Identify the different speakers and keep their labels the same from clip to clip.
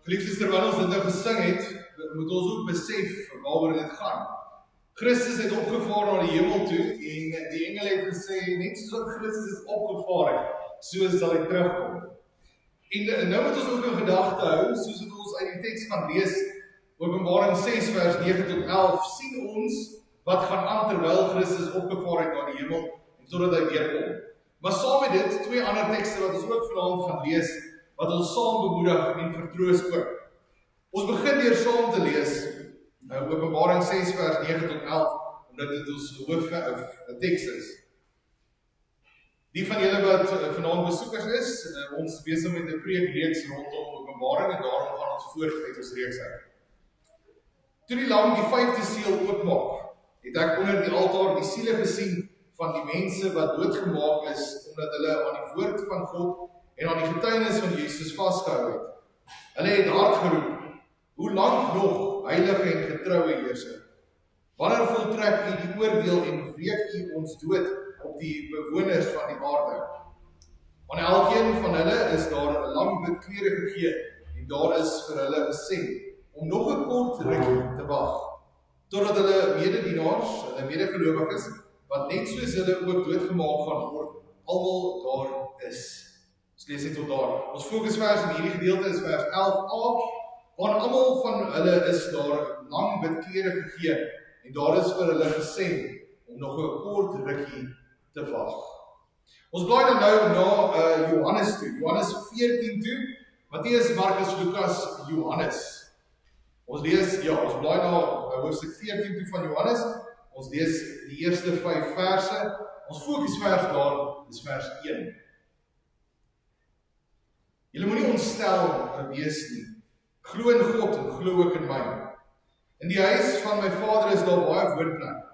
Speaker 1: Geliefdes, terwyl ons dit nou gesing het, moet ons ook besef waaroor dit gaan. Christus het opgevaar na die hemel toe en die engele het gesê, net soos wat Christus opgevaar het, so sal hy terugkom. En nou moet ons ook 'n gedagte hou, soos wat ons uit die teks gaan lees, Openbaring 6 vers 9 tot 11, sien ons wat gaan aan terwyl Christus opgevaar het na die hemel en totdat hy weerkom. Maar saam met dit, twee ander tekste wat ons ook vanaand gaan lees, wat ons saam bemoedig en vertroos ook. Ons begin deur saam te lees, Openbaring 6 vers 9 tot 11, omdat dit ons hoofteks is. Die van julle wat vanaand besoekers is, ons besig met 'n preekreeks rondom Openbaring en daarom gaan ons voort uit ons reeks uit. Toe die lam die 5de seël oopmaak, het ek onder die altaar die siele gesien van die mense wat doodgemaak is, omdat hulle aan die woord van God en aan die getuienis van Jesus vasgehou het. Hulle het hard geroep, hoe lank nog, heilige en getroue Heerser? Wanneer voltrek u die oordeel en wreek u ons dood op die bewoners van die aarde? Aan elkeen van hulle is daar 'n lang wit klere gegee, en daar is vir hulle gesê, om nog 'n kort rukkie te wag, totdat hulle mededienaars, hulle medegelowiges, wat net soos hulle ook doodgemaak gaan word, almal daar is. Ons lees dit tot daar. Ons fokusvers in hierdie gedeelte is vers 11a. Aan almal van hulle is daar lang wit klere gegee, en daar is vir hulle gesê, om nog 'n kort rukkie te wag. Ons blaai dan nou na Johannes toe, Johannes 14 toe, Matteus, Markus, Lukas, Johannes. Ons blaai na hoofstuk 14 toe van Johannes, ons lees die eerste 5 verse, ons fokusvers daar is vers 1. Julle moenie ontstel wees nie, glo in God en glo ook in my. In die huis van my Vader is daar baie woonplek.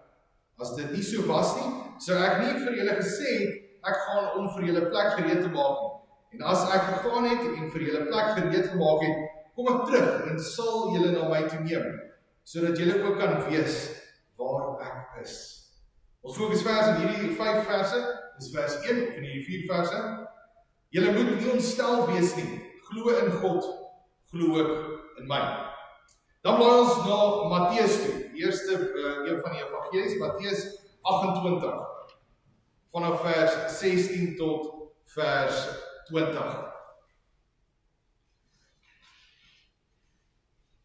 Speaker 1: As dit nie so was nie, sou ek nie vir julle gesê het, ek gaan om vir julle plek gereed te maak nie. En as ek gegaan het en vir julle plek gereed gemaak het, kom ek terug en sal julle na my toe neem, sodat julle ook kan weet waar ek is. Ons fokusvers in hierdie 5 verse, is vers 1 van hierdie 4 verse. Julle moet nie ontstel wees nie, glo in God, glo ook in my. Dan blaai ons na Matteus toe, die eerste een van die evangelies, Matteus 28, vanaf vers 16 tot vers 20.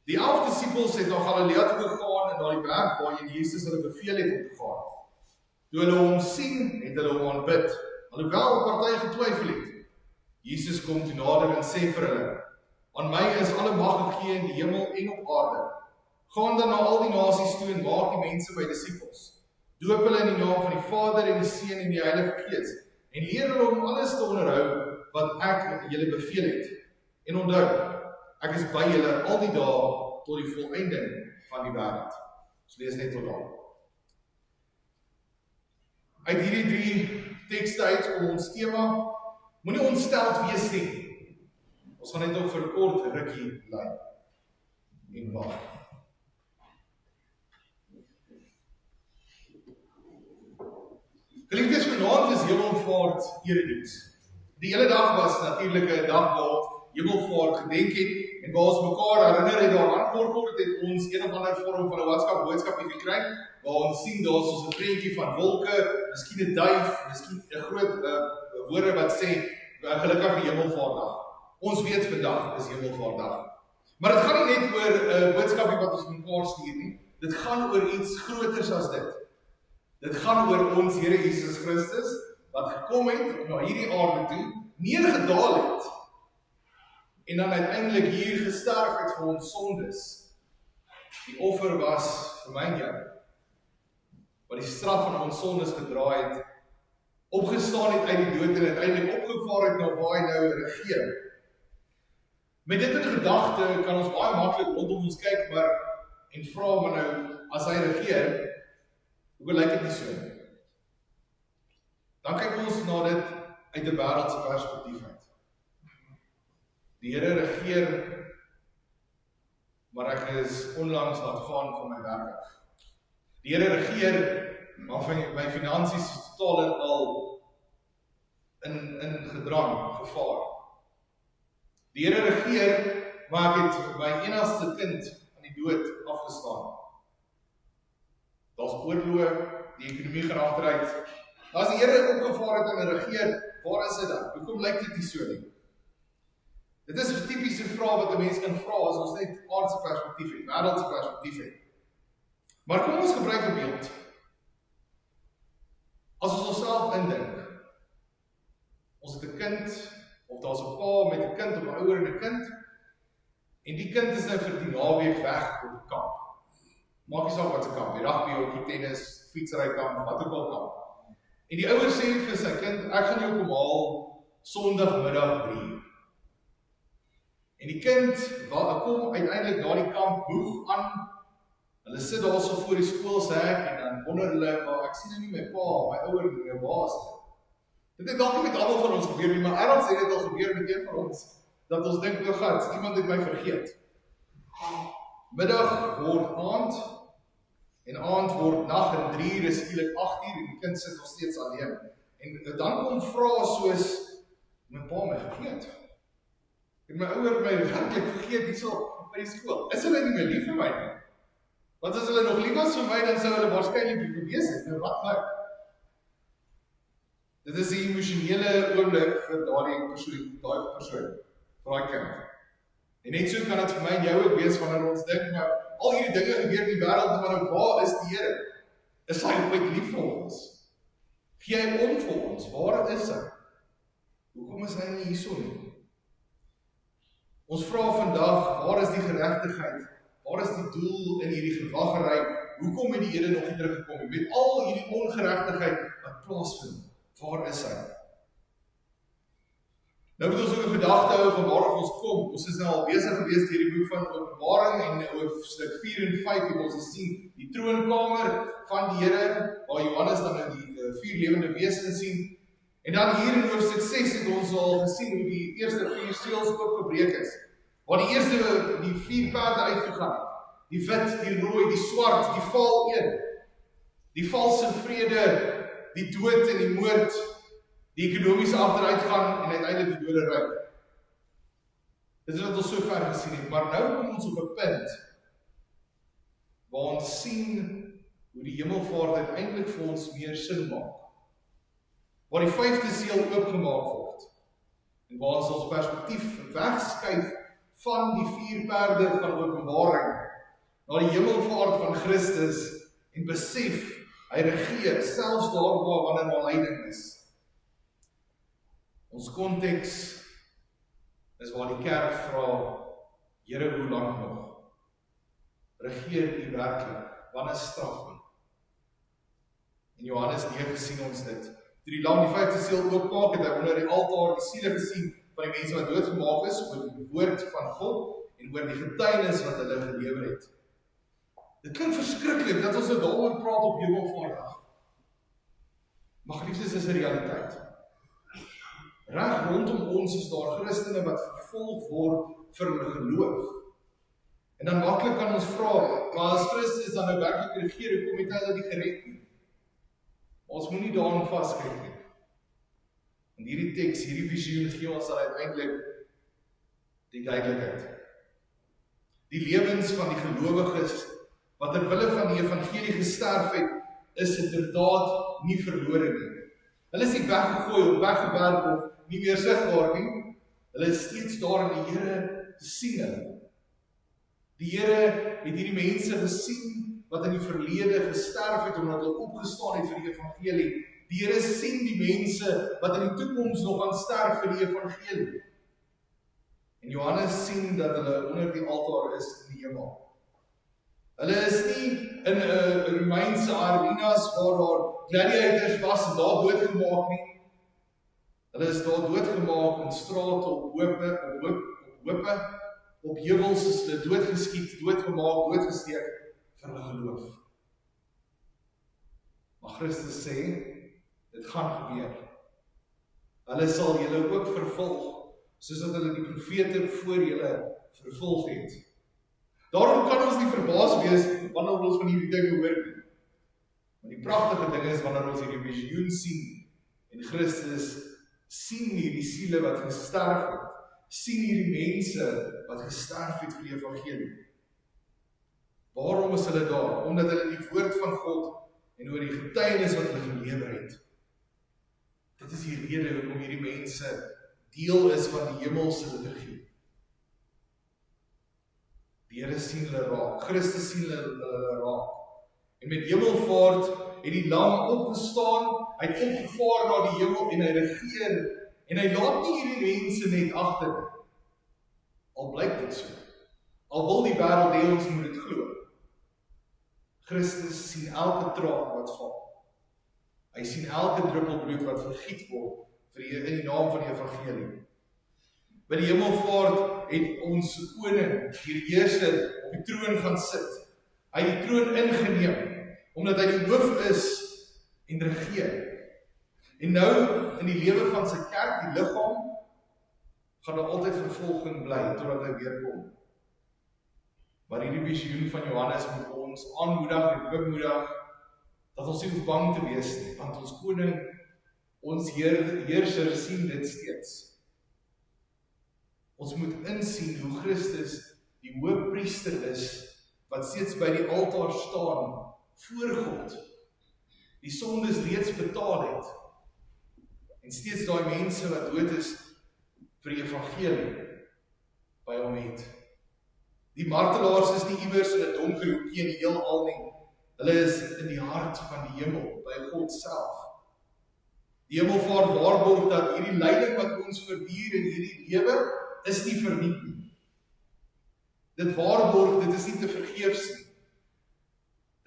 Speaker 1: Die 11 disippels het na Galilea toe gegaan en na die berg waarheen Jesus hulle beveel het om te gaan. Toe hulle hom sien, het hulle hom aanbid, alhoewel party getwyfel het. Jesus kom toe nader en sê vir hulle, aan my is alle mag gegee in die hemel en op aarde. Gaan dan na al die nasies toe en maak die mense my disippels. Doop hulle in die naam van die Vader en die Seun en die Heilige Gees, en leer hulle om alles te onderhou wat ek julle beveel het. En onthou, ek is by julle al die dae tot die volëinding van die wêreld. Ons lees net tot daar. Uit hierdie 3 tekste uit om ons tema, moenie ontsteld wees nie. Ons gaan net ook vir 'n kort rukkie bly en wag. Geliefdes, vanaand is Hemelvaart erediens. Die hele dag was natuurlik 'n dag waar Hemelvaart gedenk het en waar ons mekaar herinner het daaraan. Kort het ons een of ander vorm van 'n WhatsApp boodskapie gekry waar ons sien daar soos 'n prentjie van wolke, miskien 'n duif, miskien 'n groot woorde wat sê gelukkige Hemelvaartdag. Ons weet vandag is Hemelvaartdag. Maar dit gaan nie net oor 'n boodskapie wat ons mekaar stuur nie. Dit gaan oor iets groters as dit. Dit gaan oor ons Here Jesus Christus wat gekom het om na hierdie aarde toe, neergedaal het en dan uiteindelik hier gesterf het vir ons sondes. Die offer was vir my en jou, wat die straf van ons sondes gedra het, opgestaan het uit die dood en uiteindelik opgevaar het na waar hy nou regeer. Met dit in gedagte kan ons baie maklik rondom ons kyk en vra maar nou, as hy regeer, hoe lyk dit nie so? Dan kyk ons na dit uit 'n wêreldse perspektief uit. Die Here regeer, maar ek is onlangs laat gaan van my werk af. Die Here regeer, maar my finansies is totaal en al in gedrang, gevaar. Die Here regeer, maar ek het my enigste kind aan die dood afgestaan. Daar's oorlog, die ekonomie gaan agteruit. As die Here opgevaar het en regeer, waar is dit dan? Hoekom lyk dit nie so nie? Dit is 'n tipiese vraag wat 'n mens kan vra as ons net aardse perspektief het, wêreldse perspektief het. Maar kom ons gebruik 'n beeld. As ons onsself indink, ons het 'n kind, of daar's 'n pa met 'n kind of 'n ouer en 'n kind, en die kind is nou vir die naweek weg op 'n kamp. Maak nie saak wat 'n kamp, die rugby, hokkie, tennis, fietsrykamp, wat ook al kamp. En die ouer sê vir sy kind, ek gaan jou kom haal Sondagmiddag 3. En die kind kom uiteindelik na die kamp moeg aan. Hulle sit daar so voor die skoolshek en dan wonder hulle, maar ek sien nou nie my pa, my ouer nie, my ma is nie. Dit het dalk nie met almal van ons gebeur nie, maar ergens het dit al gebeur met een van ons, dat ons dink, o God, iemand het my vergeet. Middag word aand, en aand word nag en 3 uur is skielik 8 uur en die kind sit nog steeds alleen. En dan kom vrae soos, my pa my vergeet. En my ouer my werklik vergeet hierso by die skool. Is hulle nie meer lief vir my nie? Want as hulle nog lief was vir my, dan sou hulle waarskynlik nie gewees het. Nou wat nou? Dit is 'n emosionele oomblik vir daai persoon, vir daai kind. En net so kan dit vir my en jou ook wees wanneer ons dink, maar al hierdie dinge gebeur in die wêreld, maar nou waar is die Here? Is hy ooit lief vir ons? Gee hy om vir ons? Waar is hy? Hoekom is hy nie hierso nie? Ons vra vandag, waar is die geregtigheid? Waar is die doel in hierdie gewaggery? Hoekom het die Here nog nie teruggekom nie? Met al hierdie ongeregtigheid wat plaasvind, waar is hy? Nou moet ons ook 'n gedagte hou van waar ons kom. Ons is nou al besig gewees deur die boek van Openbaring en hoofstuk 4 en 5 het ons gesien die troonkamer van die Here, waar Johannes dan nou die 4 lewende wesens sien. En dan hier in hoofstuk 6 het ons al gesien hoe die eerste 4 seels oopgebreek is. Waar die eerste, die 4 perde uitgegaan het. Die wit, die rooi, die swart, die vaal een. Die valse vrede, die dood en die moord, die ekonomiese agteruitgang en uiteindelik die doderyk. Dit is wat ons so ver gesien het, maar nou kom ons op 'n punt waar ons sien hoe die hemelvaart uiteindelik vir ons meer sin maak. Waar die 5de seël oopgemaak word en waar ons perspektief wegskuif van die 4 perde van Openbaring na die hemelvaart van Christus en besef hy regeer selfs daar wanneer daar lyding is. Ons konteks is waar die kerk vra, Here, hoe lank nog? Regeer U werklik? Wanneer straf U? In Johannes 9 sien ons dit. Toe die lam die 5de seël oopmaak, het hy onder die altaar die siele gesien van die mense wat doodgemaak is oor die woord van God en oor die getuienis wat hulle gelewer het. Dit klink verskriklik dat ons nou daaroor praat op Hemelvaartdag. Maar geliefdes, is 'n realiteit. Reg rondom ons is daar Christene wat vervolg word vir hulle geloof. En dan maklik kan ons vra, maar as Christus dan nou werklik regeer, hoekom het hy dit gered nie? Ons moet nie daaraan vaskyk nie. En hierdie teks, hierdie visioen gee ons dan uiteindelik die duidelikheid. Die lewens van die gelowiges wat ter wille van die evangelie gesterf het, is inderdaad nie verlore nie. Hulle is nie weggegooi of weggewerk of nie meer sigbaar nie. Hulle is steeds daar in die Here sien hulle. Die Here het hierdie mense gesien wat in die verlede gesterf het omdat hulle opgestaan het vir die evangelie. Die Here sien die mense wat in die toekoms nog gaan sterf vir die evangelie. En Johannes sien dat hulle onder die altaar is in die hemel. Hulle is nie in 'n Romeinse arenas waar daar gladiators was en daar doodgemaak nie. Hulle is daar doodgemaak in strate, op hope, op heuwels is hulle doodgeskiet, doodgemaak, doodgesteek vir hulle geloof. Maar Christus sê, dit gaan gebeur. Hulle sal julle ook vervolg, soos dat hulle die profete voor julle vervolg het. Daarom kan ons nie verbaas wees wanneer ons van hierdie dinge hoor nie. Maar die pragtige ding is wanneer ons hierdie visioen sien en Christus sien hierdie siele wat gesterf het, sien hierdie mense wat gesterf het vir die evangelie. Waarom is hulle daar? Omdat hulle die woord van God en oor die getuienis wat hulle gelewer het. Dit is die rede hoekom hierdie mense deel is van die hemelse liturgie. Die Here sien hulle raak, Christus sien hulle raak. En met hemelvaart het die lam opgestaan, hy het opgevaar na die hemel en hy regeer, en hy laat nie hierdie mense net agter nie. Al blyk dit so. Al wil die wêreld hê ons moet dit glo. Christus sien elke traan wat val. Hy sien elke druppel bloed wat vergiet word in die naam van die evangelie. By die hemelvaart het ons koning, die heerser, op die troon gaan sit. Hy het die troon ingeneem, omdat hy die hoof is en regeer. En nou, in die lewe van sy kerk, die liggaam, gaan daar altyd vervolging bly, totdat hy weer kom. Maar hierdie visioen van Johannes moet ons aanmoedig en bemoedig, dat ons nie hoef bang te wees nie, want ons koning, ons heerser sien dit steeds. Ons moet insien hoe Christus die hoëpriester is, wat steeds by die altaar staan, voor God, die sondes reeds betaal het, en steeds daai mense wat dood is vir die evangelie by hom het. Die martelaars is nie iewers in 'n donker hoekie in die heelal nie. Hulle is in die hart van die hemel, by God self. Die hemelvaart waarborg dat hierdie lyding wat ons verduur in hierdie lewe, is nie verniet nie. Dit waarborg, dit is nie te vergeefs nie.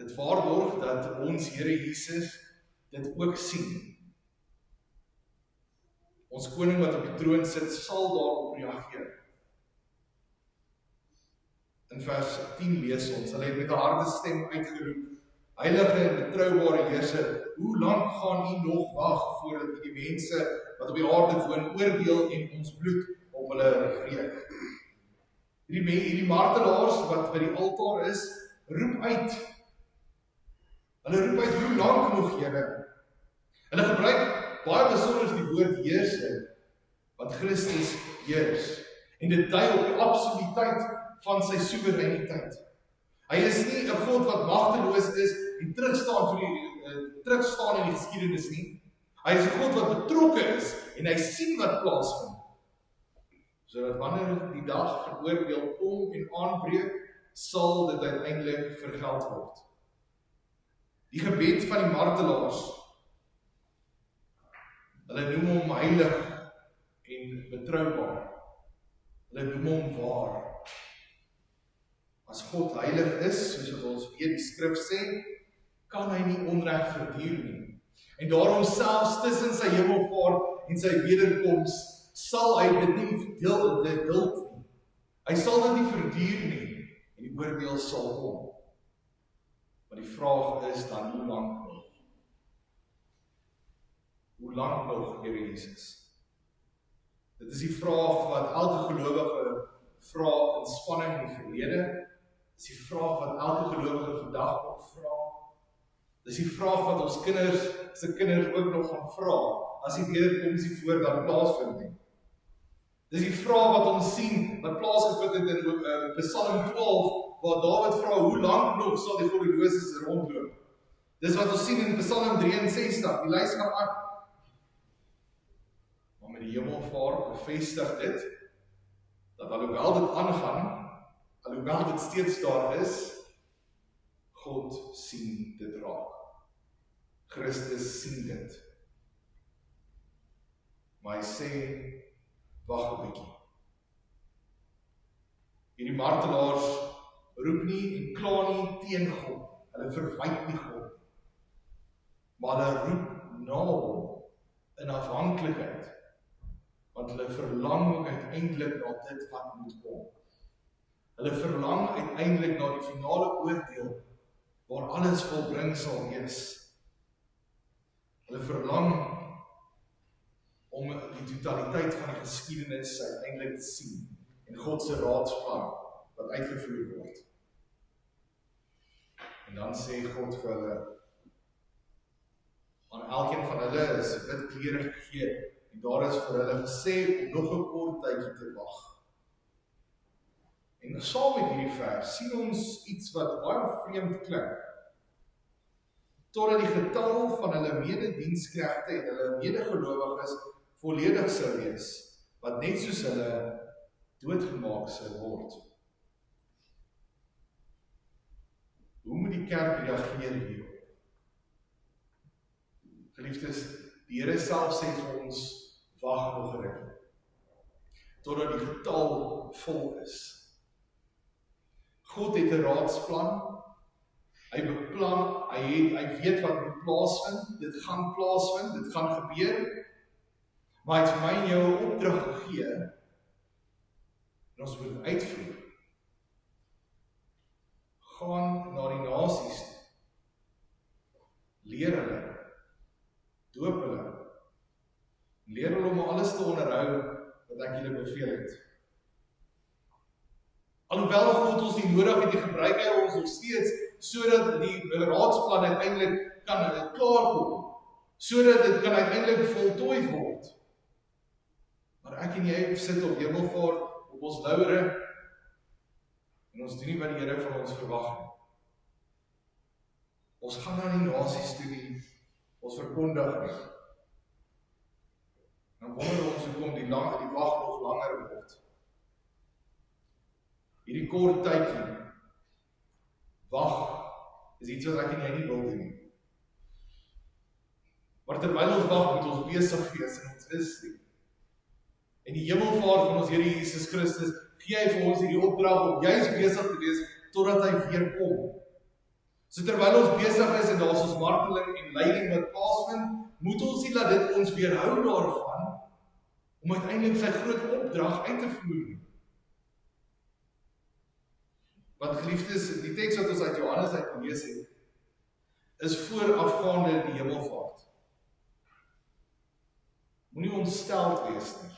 Speaker 1: Dit waarborg dat ons Here Jesus dit ook sien. Ons koning wat op die troon sit, sal daarop reageer. In vers 10 lees ons, hulle het met 'n harde stem uitgeroep, Heilige en betroubare heerser, hoe lank gaan u nog wag voordat u die mense wat op die aarde woon oordeel en ons bloed op hulle wreek? Hierdie martelaars wat by die altaar is, roep uit. Hulle roep uit, hoe lank nog, Here? Hulle gebruik baie besonder die woord heerser, want Christus heers. En dit dui op die absolutiteit van sy soewereiniteit. Hy is nie 'n God wat magteloos is en terugstaan in die geskiedenis nie. Hy is 'n God wat betrokke is en hy sien wat plaasvind. Sodat wanneer die dag van oordeel kom en aanbreek, sal dit uiteindelik vergeld word. Die gebed van die martelaars, hulle noem hom heilig en betroubaar. Hulle noem hom waar. As God heilig is, soos wat ons weet die skrif sê, kan hy nie onreg verduur nie. En daarom selfs tussen sy hemelvaart en sy wederkoms, sal hy dit nie duld nie. Hy sal dit nie verduur nie, en die oordeel sal kom. Maar die vraag is dan, hoe lank nog? Hoe lank nog, Here Jesus? Dit is die vraag wat elke gelowige vra in spanning in die verlede. Dis die vraag wat elke gelowige vandag nog vra. Dis die vraag wat ons kinders ook nog gaan vra, as die wederkoms nie voor dan plaasvind nie. Dis die vraag wat ons sien, wat plaasgevind het in Psalm 12, waar Dawid vra, hoe lank nog sal die goddeloses rondloop? Dis wat ons sien in Psalm 63, die lys gaan aan. Maar met die hemelvaart bevestig dit, dat alhoewel dit aangaan, alhoewel dit steeds daar is, God sien dit raak. Christus sien dit. Maar hy sê, wag 'n bietjie. Hierdie martelaars roep nie en kla nie teen God. Hulle verwyd nie God. Maar hulle roep na hom in afhanklikheid. Want hulle verlang ook uiteindelik na dit wat moet kom. Hulle verlang uiteindelik na die finale oordeel, waar alles volbring sal wees. Hulle verlang om die totaliteit van die geskiedenis uiteindelik te sien, en God se raadsplan wat uitgevoer word. En dan sê God vir hulle, aan elkeen van hulle is wit klere gegee, en daar is vir hulle gesê om nog 'n kort tydjie te wag. En saam met hierdie vers sien ons iets wat baie vreemd klink. Totdat die getal van hulle mededienskregte en hulle medegelowiges volledig sou wees, wat net soos hulle doodgemaak sou word. Hoe moet die kerk reageer hierop? Geliefdes, die Here self sê vir ons, wag nog 'n rukkie, totdat die getal vol is. God het 'n raadsplan, hy beplan, hy weet wat moet plaasvind, dit gaan plaasvind, dit gaan gebeur, maar hy het vir my en jou 'n opdrag gegee, en ons moet uitvoer. Gaan na die nasies toe, leer hulle, doop hulle, leer hulle om alles te onderhou wat ek julle beveel het. Alhoewel God ons nie nodig het, gebruik hy ons nog steeds, sodat die raadsplan uiteindelik kan klaarkom, sodat dit kan uiteindelik voltooi word. Maar ek en jy sit op hemelvaart, op ons laure, en ons doen nie wat die Here van ons verwag nie. Ons gaan na die nasies toe nie, ons verkondig nie. Dan wonder ons hoekom die wag nog langer word. Hierdie kort tydjie, wag, is iets wat ek en jy nie wil doen nie. Maar terwyl ons wag, moet ons besig wees en ons is nie. En die hemelvaart van ons Here Jesus Christus, gee hy vir ons hierdie opdrag om juis besig te wees, totdat hy weer kom. So terwyl ons besig is en daar is ons marteling en lyding wat plaasvind, moet ons nie laat dit ons weerhou daarvan, om uiteindelik sy groot opdrag uit te voer nie. Want geliefdes, die teks wat ons uit Johannes uit gelees het, is voorafgaande die hemelvaart. Moenie ontsteld wees nie.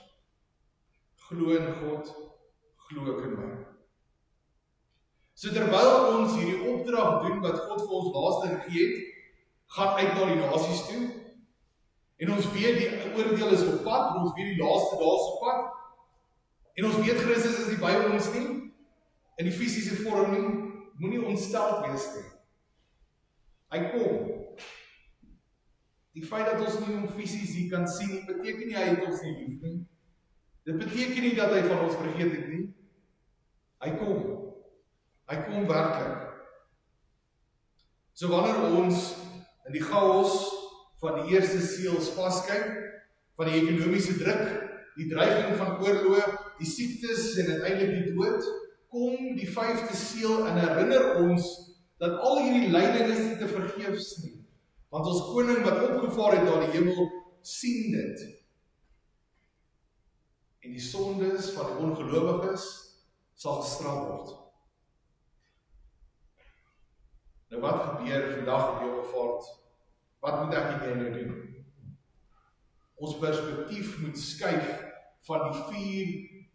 Speaker 1: Glo in God, glo ook in my. So terwyl ons hierdie opdrag doen wat God vir ons laaste gegee het, gaan uit na die nasies toe, en ons weet die oordeel is op pad, en ons weet die laaste dae is op pad, en ons weet Christus is nie by ons nie, in die fisiese vorm nie, moenie ontsteld wees nie. Hy kom. Die feit dat ons nie hom fisies hier kan sien nie, beteken nie hy het ons nie lief nie. Dit beteken nie dat hy van ons vergeet het nie. Hy kom. Hy kom werklik. So wanneer ons in die chaos van die eerste seels vaskyk, van die ekonomiese druk, die dreiging van oorlog, die siektes en uiteindelik die dood, kom die 5de seël en herinner ons dat al hierdie lyding is nie te vergeefs nie. Want ons koning wat opgevaar het na die hemel, sien dit. En die sondes van die ongelowiges sal gestraf word. Nou wat gebeur vandag op hemelvaart? Wat moet ek en jy nou doen? Ons perspektief moet skuif van die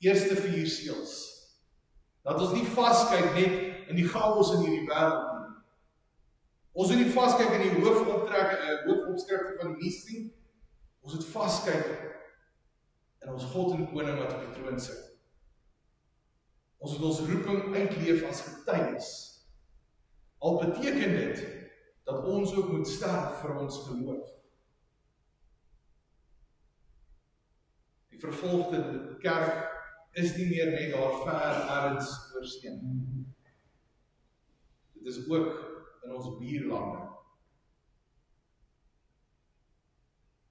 Speaker 1: eerste 4 seëls. Dat ons nie vaskyk net in die chaos in hierdie wêreld nie. Ons moet nie vaskyk in die hoofopskrifte van die nuus nie. Ons moet vaskyk in ons God en koning wat op die troon sit. Ons moet ons roeping uitleef as getuies. Al beteken dit dat ons ook moet sterf vir ons geloof. Die vervolgde kerk is nie meer net daar ver ergens oorsee. Dit is ook in ons buurlande.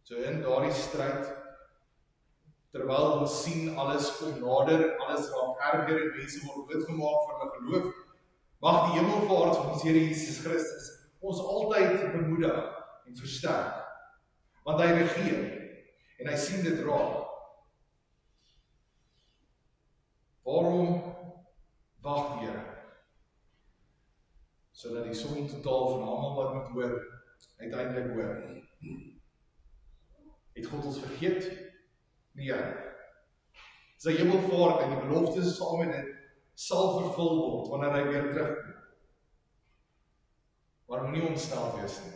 Speaker 1: So in daardie stryd, terwyl ons sien alles kom nader, alles raak erger en mense word doodgemaak vir hulle geloof, mag die hemelvaart van ons Here Jesus Christus ons altyd bemoedig en versterk. Want hy regeer en hy sien dit raak. Waarom wag die Here? Sodat die som totaal van almal wat moet hoor, uiteindelik hoor. Het God ons vergeet? Nee. Sy hemelvaart en die beloftes saam met dit sal vervul word wanneer hy weer terugkom. Maar moenie ontstel wees nie.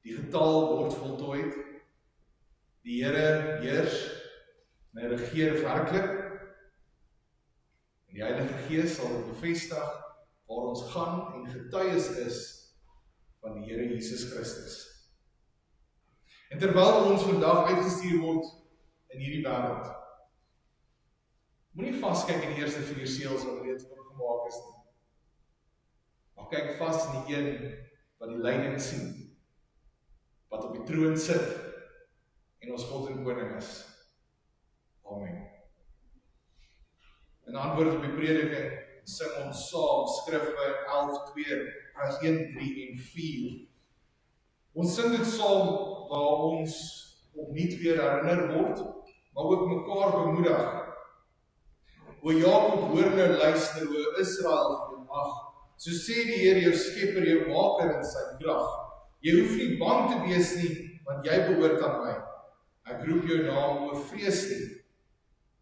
Speaker 1: Die getal word voltooi. Die Here heers en hy regeer werklik. Die Heilige Gees sal dit bevestig waar ons gaan en getuies is van die Here Jesus Christus. En terwyl ons vandag uitgestuur word in hierdie wêreld, moenie vaskyk in die eerste 4 seels wat reeds oopgemaak is nie. Maar kyk vas in die een wat die leiding sien, wat op die troon sit en ons God en Koning is. Amen. In antwoord op die prediking sing ons saam Skrifte 11:2 vers 1, 3 en 4. Ons sing dit saam waar ons opnuut weer herinner word, maar ook mekaar bemoedig. O Jakob, hoor nou luister, o Israel, ag, so sê die Here jou Skepper, jou Maker in sy krag. Jy hoef nie bang te wees nie, want jy behoort aan my. Ek roep jou naam, o vrees nie.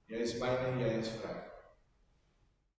Speaker 1: Jy is myne, jy is vry.